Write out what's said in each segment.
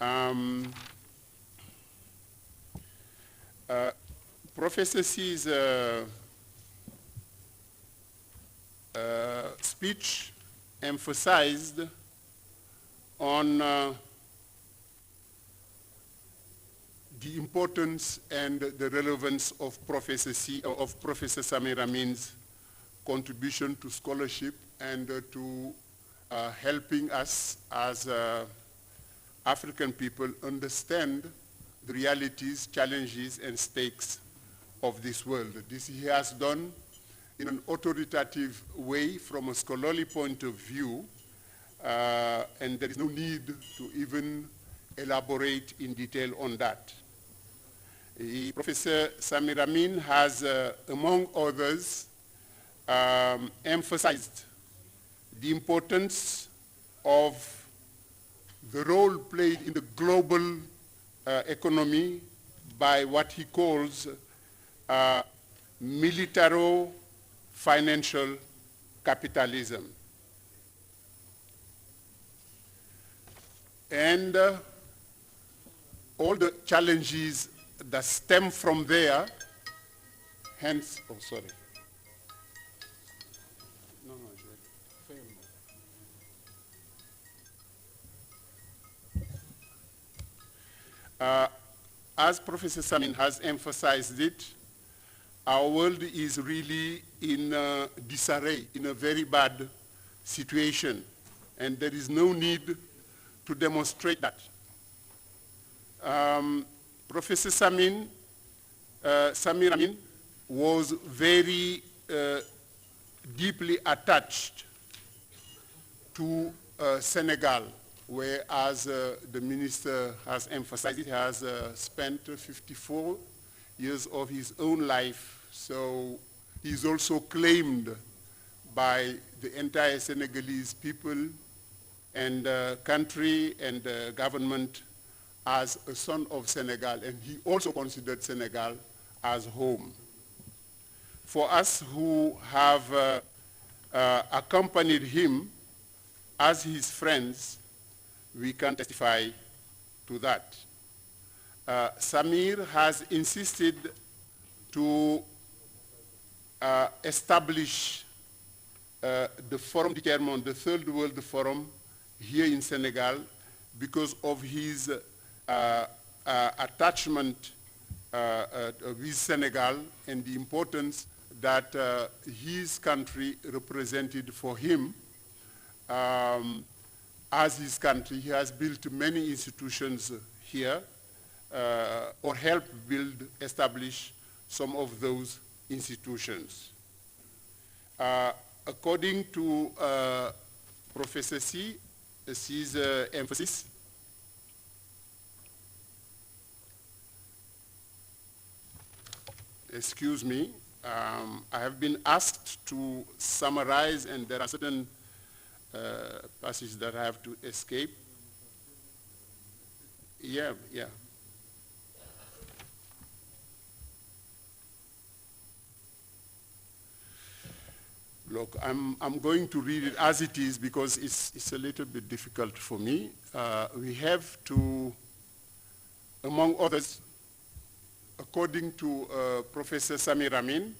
Um, Professor C's speech emphasized on the importance and the relevance of Professor Samir Amin's contribution to scholarship and to helping us as African people understand the realities, challenges, and stakes of this world. This he has done in an authoritative way from a scholarly point of view, and there is no need to even elaborate in detail on that. Professor Samir Amin has, among others, emphasized the importance of the role played in the global economy by what he calls militaro-financial capitalism. And all the challenges that stem from there, hence, oh, sorry. As Professor Samin has emphasized it, our world is really in disarray, in a very bad situation, and there is no need to demonstrate that. Professor Samir Amin was very deeply attached to Senegal, where, as the minister has emphasized, he has spent 54 years of his own life. So he's also claimed by the entire Senegalese people and country and government as a son of Senegal, and he also considered Senegal as home. For us who have accompanied him as his friends, we can testify to that. Samir has insisted to establish the Forum du Tiers-Monde, the Third World Forum, here in Senegal because of his attachment with Senegal and the importance that his country represented for him. As his country, he has built many institutions here, or helped establish some of those institutions. According to Professor C's emphasis, excuse me, I have been asked to summarize, and there are certain passages that I have to escape. Yeah. Look, I'm going to read it as it is because it's a little bit difficult for me. We have to, among others, according to Professor Samir Amin,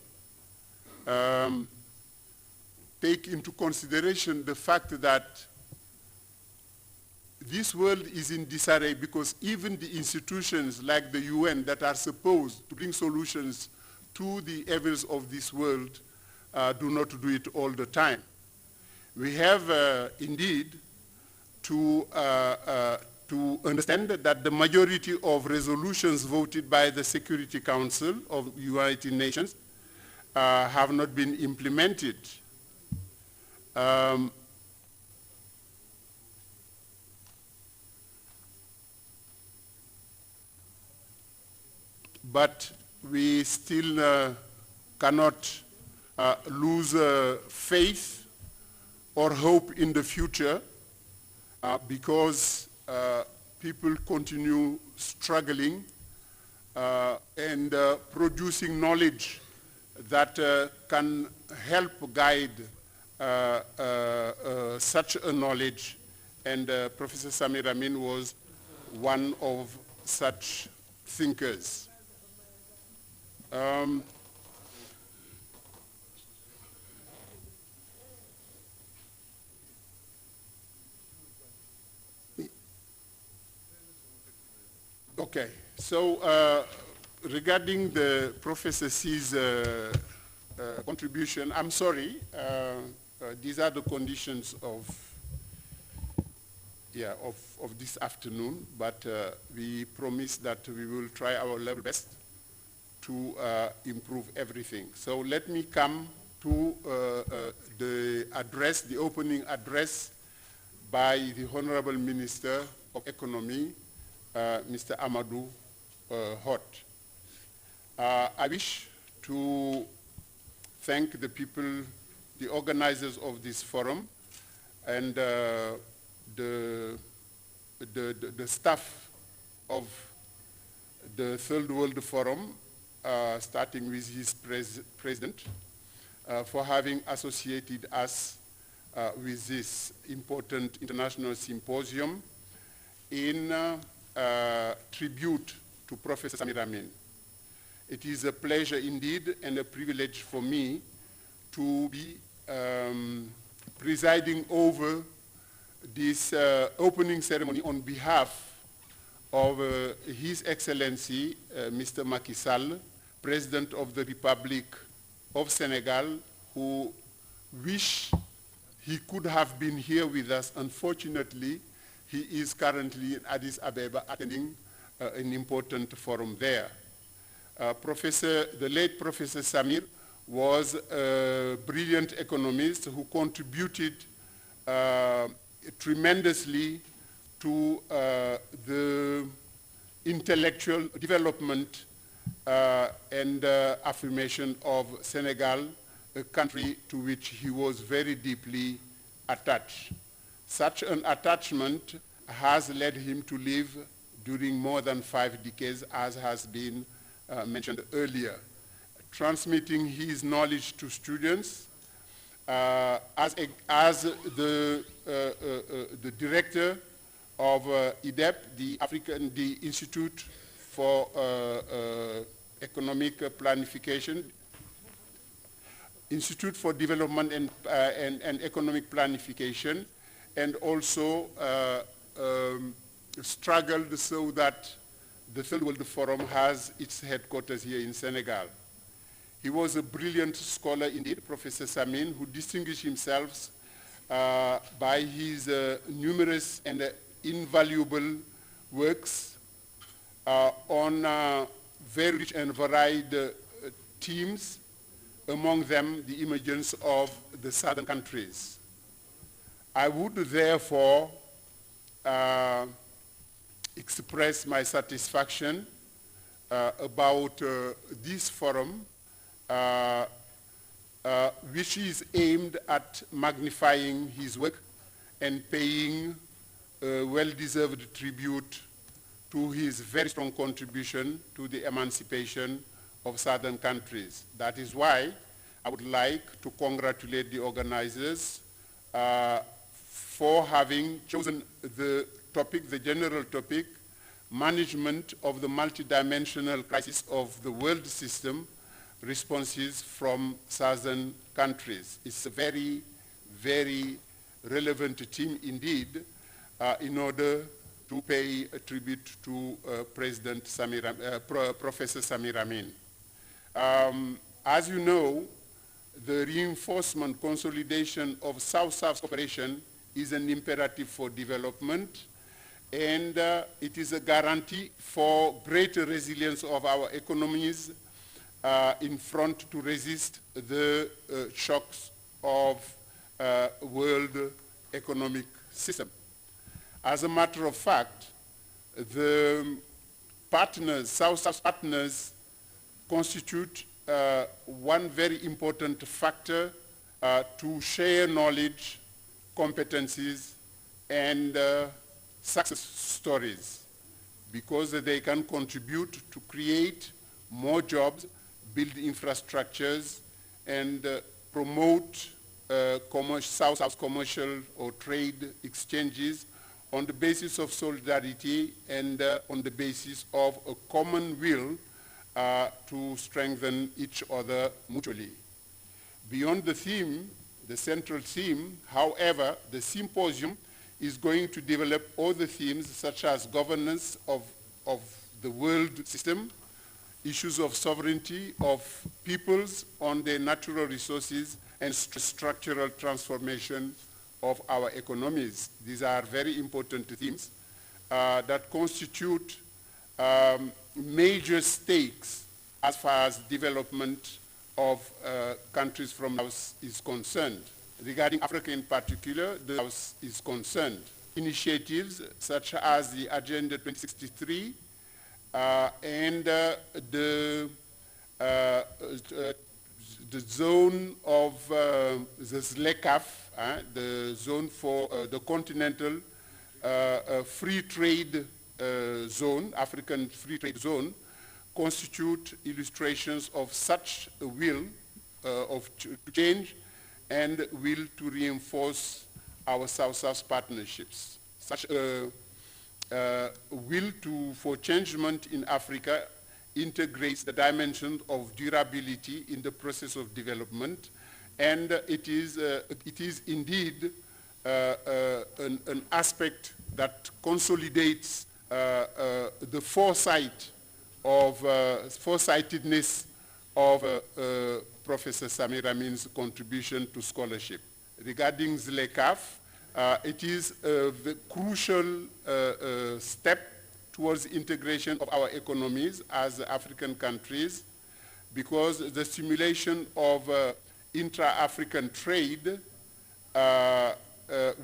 take into consideration the fact that this world is in disarray because even the institutions like the UN that are supposed to bring solutions to the evils of this world do not do it all the time. We have indeed to understand that the majority of resolutions voted by the Security Council of United Nations have not been implemented. But we still cannot lose faith or hope in the future because people continue struggling and producing knowledge that can help guide such a knowledge. And Professor Samir Amin was one of such thinkers. Okay, so regarding the Professor C's contribution, I'm sorry, these are the conditions of this afternoon, but we promise that we will try our level best to improve everything. So let me come to the address, the opening address by the Honorable Minister of Economy, Mr. Amadou Hott. I wish to thank the people, the organizers of this forum, and the staff of the Third World Forum, starting with his president, for having associated us with this important international symposium in tribute to Professor Samir AMIN. It is a pleasure indeed and a privilege for me to be presiding over this opening ceremony on behalf of His Excellency Mr. Macky Sall, President of the Republic of Senegal, who wish he could have been here with us. Unfortunately, he is currently in Addis Ababa attending an important forum there. The late Professor Samir was a brilliant economist who contributed tremendously to the intellectual development and affirmation of Senegal, a country to which he was very deeply attached. Such an attachment has led him to live during more than 5 decades, as has been mentioned earlier, transmitting his knowledge to students. As the director of IDEP, the Institute for Economic Planification, Institute for Development and Economic Planification, and also struggled so that the Third World Forum has its headquarters here in Senegal. He was a brilliant scholar indeed, Professor Samin, who distinguished himself by his numerous and invaluable works on very rich and varied themes, among them the emergence of the southern countries. I would therefore express my satisfaction about this forum, which is aimed at magnifying his work and paying a well-deserved tribute to his very strong contribution to the emancipation of southern countries. That is why I would like to congratulate the organizers for having chosen the topic, the general topic, management of the multidimensional crisis of the world system, responses from southern countries. It's a very, very relevant theme indeed in order to pay a tribute to Professor Samir AMIN. As you know, the reinforcement, consolidation of South-South cooperation is an imperative for development, and it is a guarantee for greater resilience of our economies in front to resist the shocks of world economic system. As a matter of fact, the partners, South-South partners, constitute one very important factor to share knowledge, competencies, and success stories, because they can contribute to create more jobs, build infrastructures, and promote South-South commercial or trade exchanges on the basis of solidarity and on the basis of a common will to strengthen each other mutually. Beyond the theme, the central theme, however, the symposium is going to develop other themes such as governance of the world system, issues of sovereignty of peoples on their natural resources, and structural transformation of our economies. These are very important themes that constitute major stakes as far as development of countries from the South is concerned. Regarding Africa in particular, the South is concerned. Initiatives such as the Agenda 2063 and the zone of the ZLECAF, the zone for the continental free trade zone, African free trade zone, constitute illustrations of such a will to change and will to reinforce our South-South partnerships. Such a will for changement in Africa integrates the dimension of durability in the process of development, and it is indeed an aspect that consolidates the foresightedness of Professor Samir Amin's contribution to scholarship. Regarding ZLECAF, it is the crucial step towards integration of our economies as African countries, because the stimulation of intra-African trade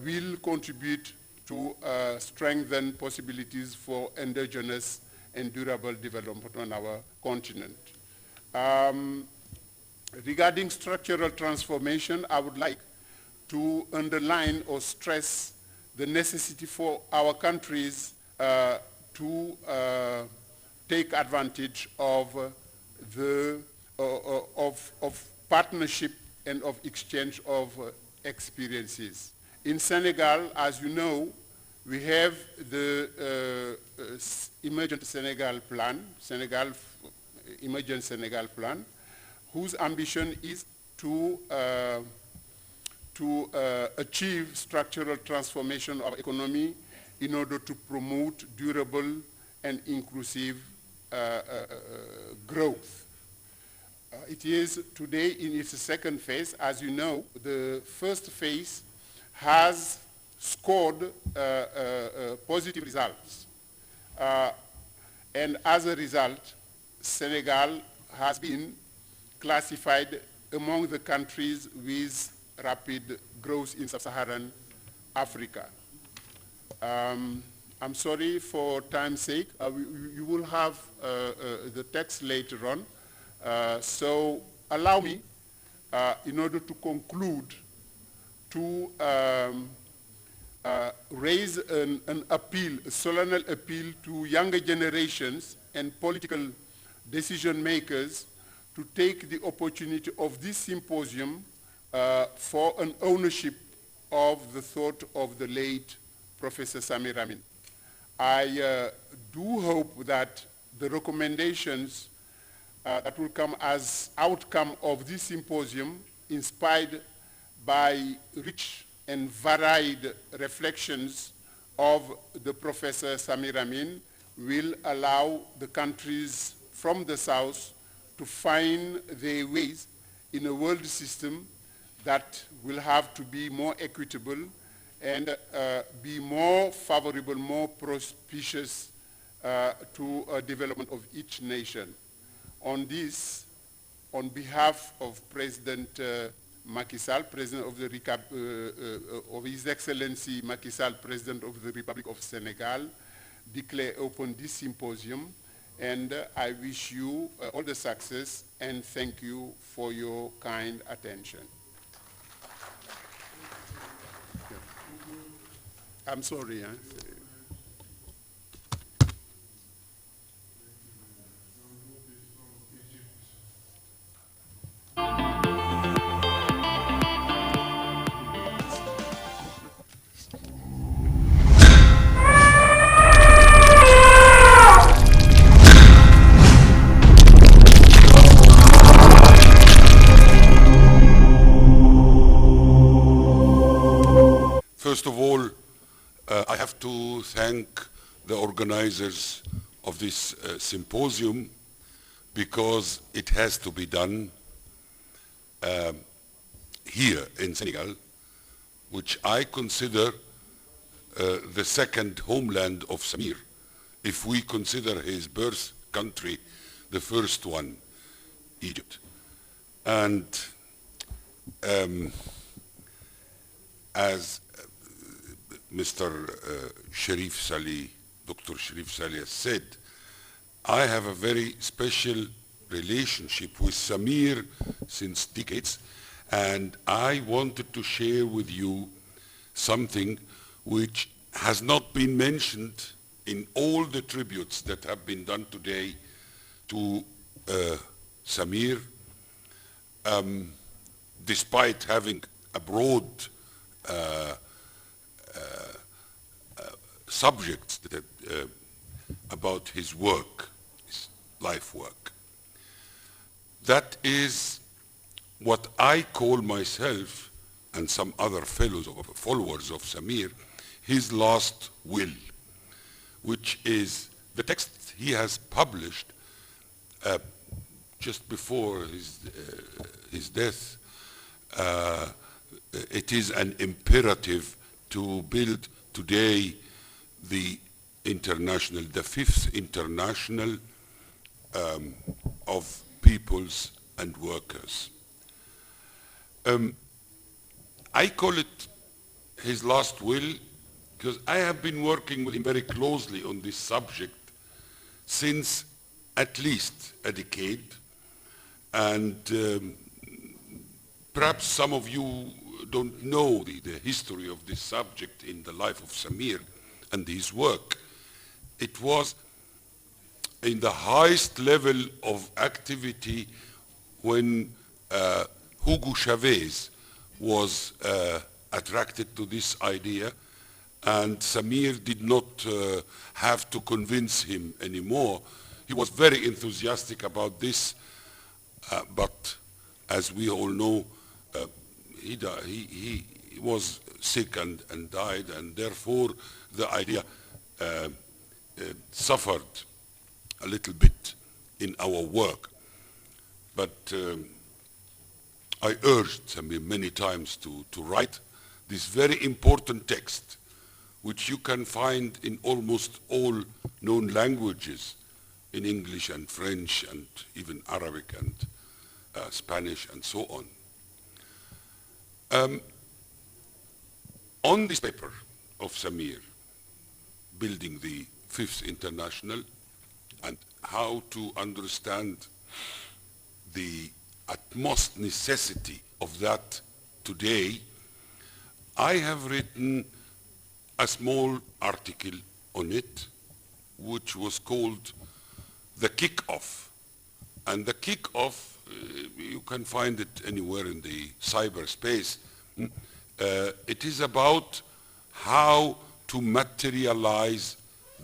will contribute to strengthen possibilities for endogenous and durable development on our continent. Regarding structural transformation, I would like to underline or stress the necessity for our countries to take advantage of partnership and of exchange of experiences. In Senegal, as you know, we have the Emergent Senegal Plan, Emergent Senegal Plan, whose ambition is to achieve structural transformation of economy in order to promote durable and inclusive growth. It is today in its second phase. As you know, the first phase has scored positive results. And as a result, Senegal has been classified among the countries with rapid growth in sub-Saharan Africa. I'm sorry for time's sake. You will have the text later on. So allow me, in order to conclude, to raise an appeal, a solemn appeal to younger generations and political decision makers to take the opportunity of this symposium for an ownership of the thought of the late Professor Samir Amin. I do hope that the recommendations that will come as outcome of this symposium, inspired by rich and varied reflections of the Professor Samir Amin, will allow the countries from the South to find their ways in a world system that will have to be more equitable and be more favorable, more propitious to development of each nation. On this, on behalf of President Macky Sall, President of the of His Excellency Macky Sall, President of the Republic of Senegal, declare open this symposium, and I wish you all the success and thank you for your kind attention. I'm sorry. thank the organizers of this symposium, because it has to be done here in Senegal, which I consider the second homeland of Samir, if we consider his birth country, the first one, Egypt. And as Mr. Sharif Salih, Dr. Sharif Salih has said, I have a very special relationship with Samir since decades, and I wanted to share with you something which has not been mentioned in all the tributes that have been done today to Samir, despite having a broad subjects that, about his work, his life work. That is what I call myself, and some other followers of Samir, his last will, which is the text he has published just before his death. It is an imperative to build today the fifth international of peoples and workers. I call it his last will because I have been working with him very closely on this subject since at least a decade, and perhaps some of you don't know the history of this subject in the life of Samir and his work. It was in the highest level of activity when Hugo Chavez was attracted to this idea, and Samir did not have to convince him anymore. He was very enthusiastic about this, but as we all know, he was sick and died, and therefore the idea suffered a little bit in our work. But I urged Samir many times to write this very important text, which you can find in almost all known languages, in English and French and even Arabic and Spanish and so on. On this paper of Samir, Building the Fifth International, and how to understand the utmost necessity of that today, I have written a small article on it, which was called The Kick-Off. And the kick-off, you can find it anywhere in the cyberspace. It is about how to materialize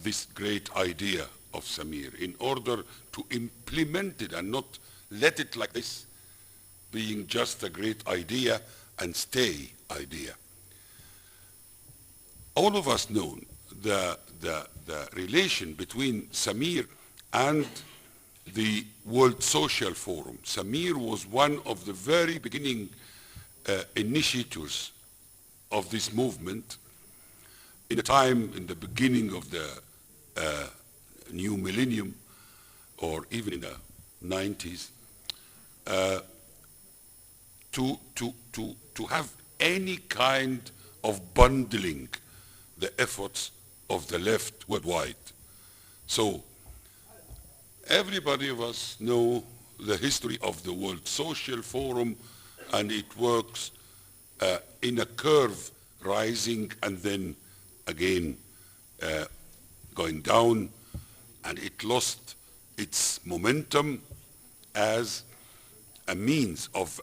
this great idea of Samir in order to implement it and not let it like this, being just a great idea and stay idea. All of us know the relation between Samir and the World Social Forum. Samir was one of the very beginning initiators of this movement in a time in the beginning of the new millennium, or even in the 90s, to have any kind of bundling the efforts of the left worldwide. So everybody of us know the history of the World Social Forum, and it works in a curve, rising and then again going down, and it lost its momentum as a means of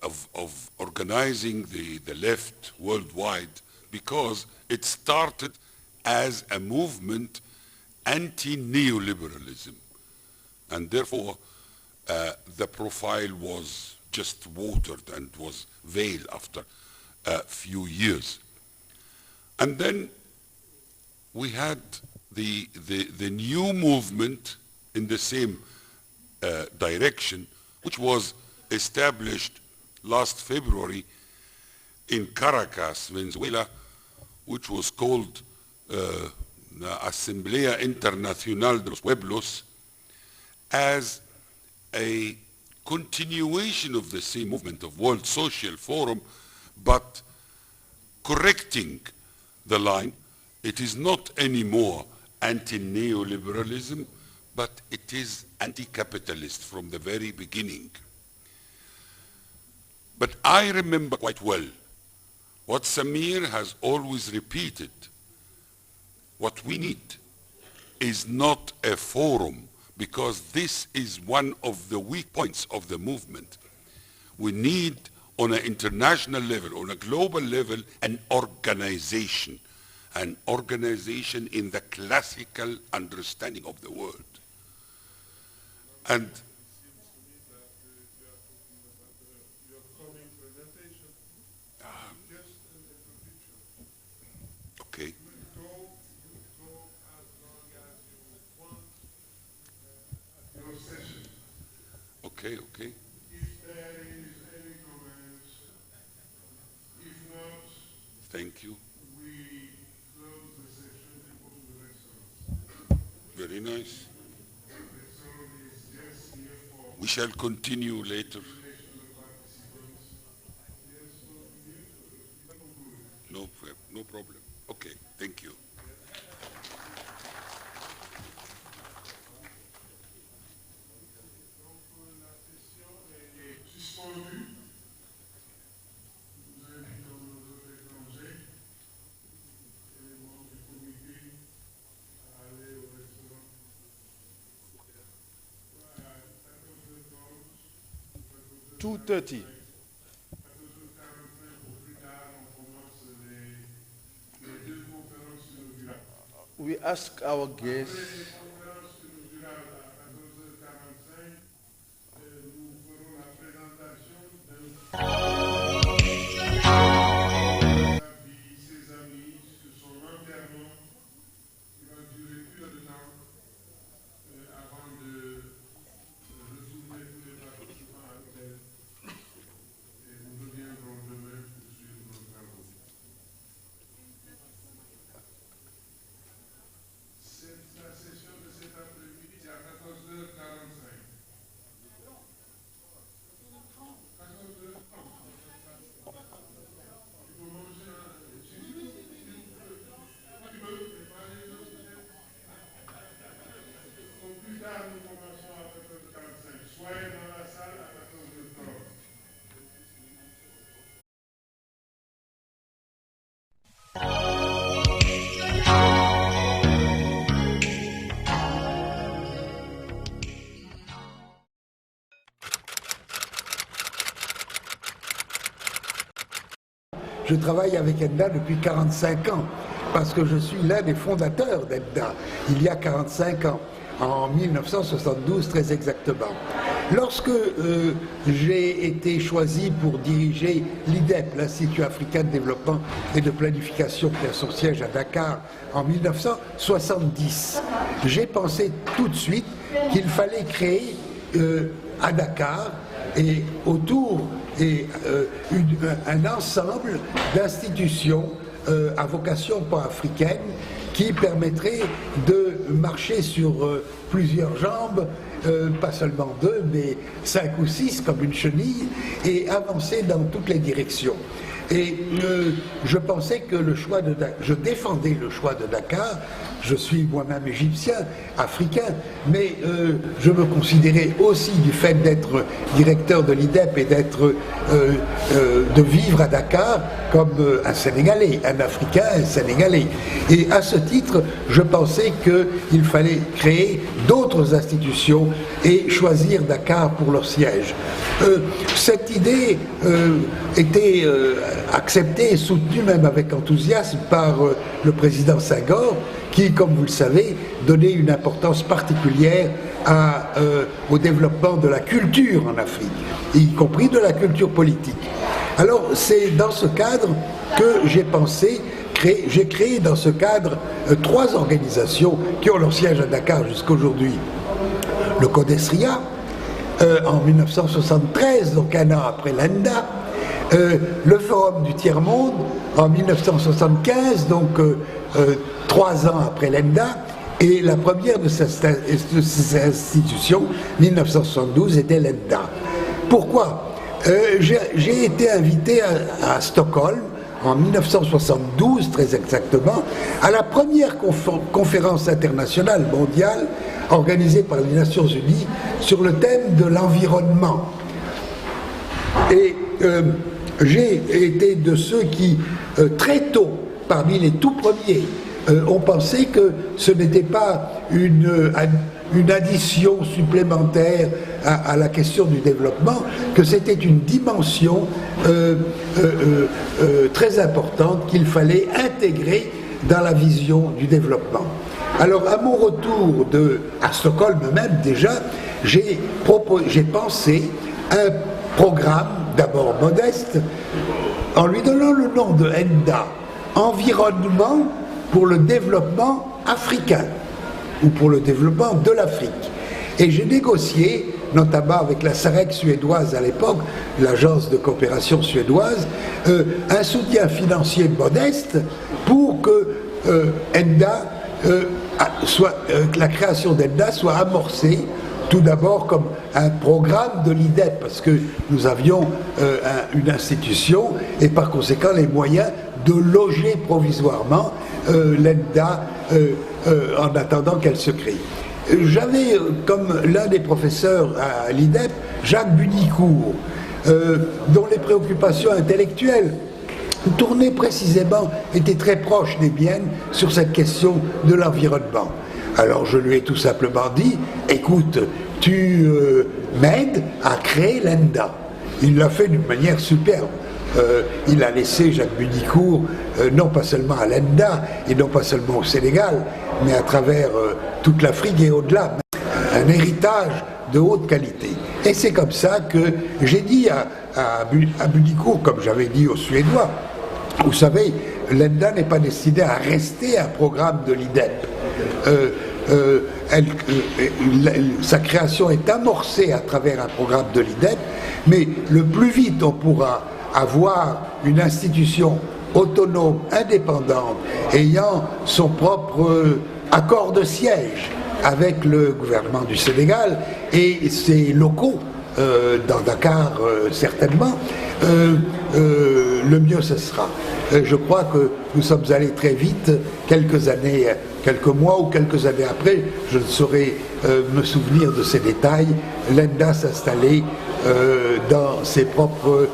organizing the left worldwide, because it started as a movement anti-neoliberalism, and therefore the profile was just watered and was veiled after a few years. And then we had the new movement in the same direction, which was established last February in Caracas, Venezuela, which was called Asamblea Internacional de los Pueblos, as a continuation of the same movement of World Social Forum, but correcting the line. It is not anymore anti-neoliberalism, but it is anti-capitalist from the very beginning. But I remember quite well what Samir has always repeated. What we need is not a forum, because this is one of the weak points of the movement. We need, on an international level, on a global level, an organization in the classical understanding of the word. And okay. Okay, okay. If there is any comments, if not, thank you. we close the session and go to the next one. Very nice. The next one is just here for We shall continue later. participants. Yes, so you conclude. No problem. Okay, thank you. Suspendu. Nous invitons nos autres étrangers et les membres du comité à aller au restaurant. Voilà, 14h30. 2:30. 14h45 au plus tard, on commence les deux conférences inaugurales. We ask our guests Les conférences inaugurales à 14h45, nous ferons la présentation ses amis sur son enterrement qui va durer plus de temps avant de retourner tous les participants à l'hôtel. Et nous reviendrons demain pour suivre nos travaux. La session de cet après-midi, c'est à 14h45. 14h30. Il faut manger au plus tard, nous commençons à 14h45. Soyez dans la salle à 14h30. Je travaille avec ENDA depuis 45 ans, parce que je suis l'un des fondateurs d'ENDA, il y a 45 ans, en 1972 très exactement. Lorsque j'ai été choisi pour diriger l'IDEP, l'Institut africain de développement et de planification, qui a son siège à Dakar, en 1970, j'ai pensé tout de suite qu'il fallait créer à Dakar et autour un ensemble d'institutions à vocation pan-africaine qui permettrait de marcher sur plusieurs jambes, pas seulement 2, mais 5 ou 6 comme une chenille, et avancer dans toutes les directions. Et je pensais que je défendais le choix de Dakar. Je suis moi-même égyptien, africain, mais je me considérais aussi, du fait d'être directeur de l'IDEP et de vivre à Dakar, comme un Sénégalais, un Africain, un Sénégalais. Et à ce titre, je pensais qu'il fallait créer d'autres institutions et choisir Dakar pour leur siège. Cette idée était acceptée et soutenue même avec enthousiasme par le président Senghor, qui, comme vous le savez, donnait une importance particulière au développement de la culture en Afrique, y compris de la culture politique. Alors, c'est dans ce cadre que j'ai pensé j'ai créé dans ce cadre 3 organisations qui ont leur siège à Dakar jusqu'aujourd'hui. Le CODESRIA, en 1973, donc un an après l'ENDA, le Forum du Tiers-Monde en 1975, donc 3 ans après l'ENDA, et la première de ces institutions, 1972, était l'ENDA. Pourquoi? J'ai été invité à Stockholm en 1972, très exactement, à la première conférence internationale mondiale organisée par les Nations Unies sur le thème de l'environnement. Et j'ai été de ceux qui, très tôt, parmi les tout premiers, ont pensé que ce n'était pas une addition supplémentaire à la question du développement, que c'était une dimension très importante qu'il fallait intégrer dans la vision du développement. Alors, à mon retour à Stockholm même déjà, j'ai pensé un programme, d'abord modeste, en lui donnant le nom de ENDA, Environnement pour le développement africain, ou pour le développement de l'Afrique. Et j'ai négocié, notamment avec la SAREC suédoise à l'époque, l'agence de coopération suédoise, un soutien financier modeste pour que la création d'ENDA soit amorcée tout d'abord comme un programme de l'IDEP, parce que nous avions une institution et par conséquent les moyens de loger provisoirement l'ENDA en attendant qu'elle se crée. J'avais comme l'un des professeurs à l'IDEP, Jacques Bunicourt, dont les préoccupations intellectuelles tournaient précisément, étaient très proches des miennes sur cette question de l'environnement. Alors je lui ai tout simplement dit, écoute, tu m'aides à créer l'ENDA. Il l'a fait d'une manière superbe. Il a laissé Jacques Bunicourt, non pas seulement à l'ENDA, et non pas seulement au Sénégal, mais à travers toute l'Afrique et au-delà, un héritage de haute qualité. Et c'est comme ça que j'ai dit à Bunicourt, comme j'avais dit aux Suédois, vous savez, l'ENDA n'est pas destiné à rester un programme de l'IDEP. Sa création est amorcée à travers un programme de l'IDEP, mais le plus vite on pourra avoir une institution autonome, indépendante, ayant son propre accord de siège avec le gouvernement du Sénégal et ses locaux dans Dakar certainement, le mieux ce sera. Je crois que nous sommes allés très vite, quelques mois ou quelques années après, je ne saurais me souvenir de ces détails, l'ENDA s'installait dans ses propres...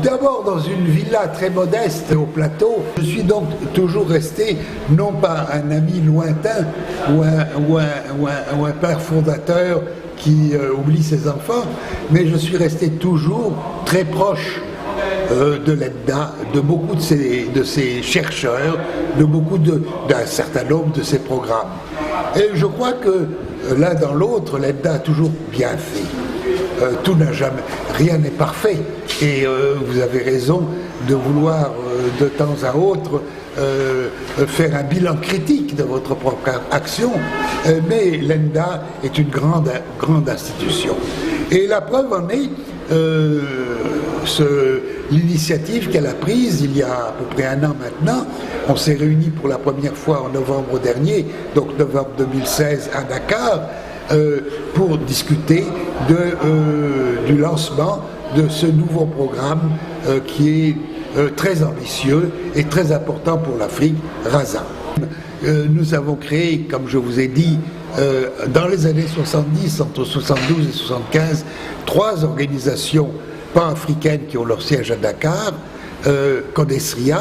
d'abord dans une villa très modeste au plateau. Je suis donc toujours resté, non pas un ami lointain ou un père fondateur qui oublie ses enfants, mais je suis resté toujours très proche de l'ENDA, de beaucoup de ses chercheurs, d'un certain nombre de ses programmes. Et je crois que l'un dans l'autre, l'ENDA a toujours bien fait. Rien n'est parfait, et vous avez raison de vouloir de temps à autre faire un bilan critique de votre propre action, mais l'ENDA est une grande institution. Et la preuve en est l'initiative qu'elle a prise il y a à peu près 1 an maintenant. On s'est réunis pour la première fois en novembre dernier, donc novembre 2016 à Dakar, pour discuter du lancement de ce nouveau programme qui est très ambitieux et très important pour l'Afrique, RASA. Nous avons créé, comme je vous ai dit, dans les années 70, entre 72 et 75, 3 organisations pan-africaines qui ont leur siège à Dakar, CODESRIA,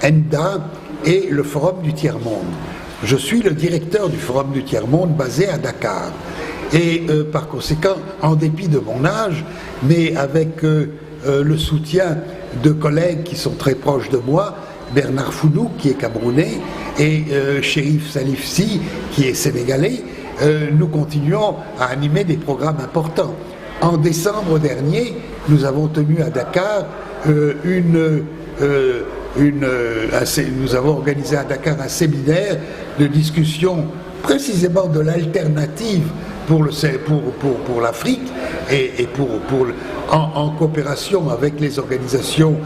ENDA et le Forum du Tiers-Monde. Je suis le directeur du Forum du Tiers-Monde basé à Dakar. Et par conséquent, en dépit de mon âge, mais avec le soutien de collègues qui sont très proches de moi, Bernard Founou, qui est camerounais, et Chérif Salifsi, qui est sénégalais, nous continuons à animer des programmes importants. En décembre dernier, nous avons tenu à Dakar nous avons organisé à Dakar un séminaire de discussion précisément de l'alternative pour l'Afrique et en coopération avec les organisations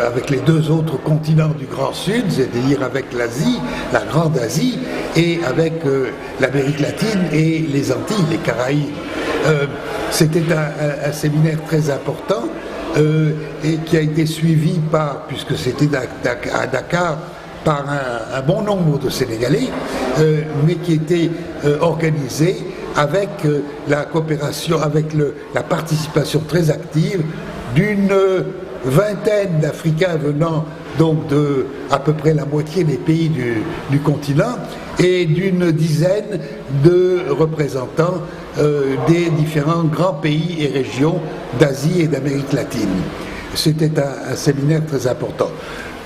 avec les deux autres continents du Grand Sud, c'est-à-dire avec l'Asie, la Grande Asie, et avec l'Amérique latine et les Antilles, les Caraïbes. C'était un séminaire très important et qui a été suivi par, puisque c'était à Dakar, par un bon nombre de Sénégalais, mais qui était organisé avec la coopération, avec la participation très active d'une vingtaine d'Africains venant donc de à peu près la moitié des pays du continent et d'une dizaine de représentants des différents grands pays et régions d'Asie et d'Amérique latine. C'était un séminaire très important.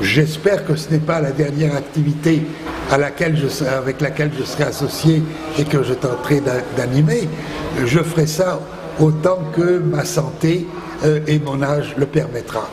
J'espère que ce n'est pas la dernière activité avec laquelle je serai associé et que je tenterai d'animer. Je ferai ça autant que ma santé et mon âge le permettra.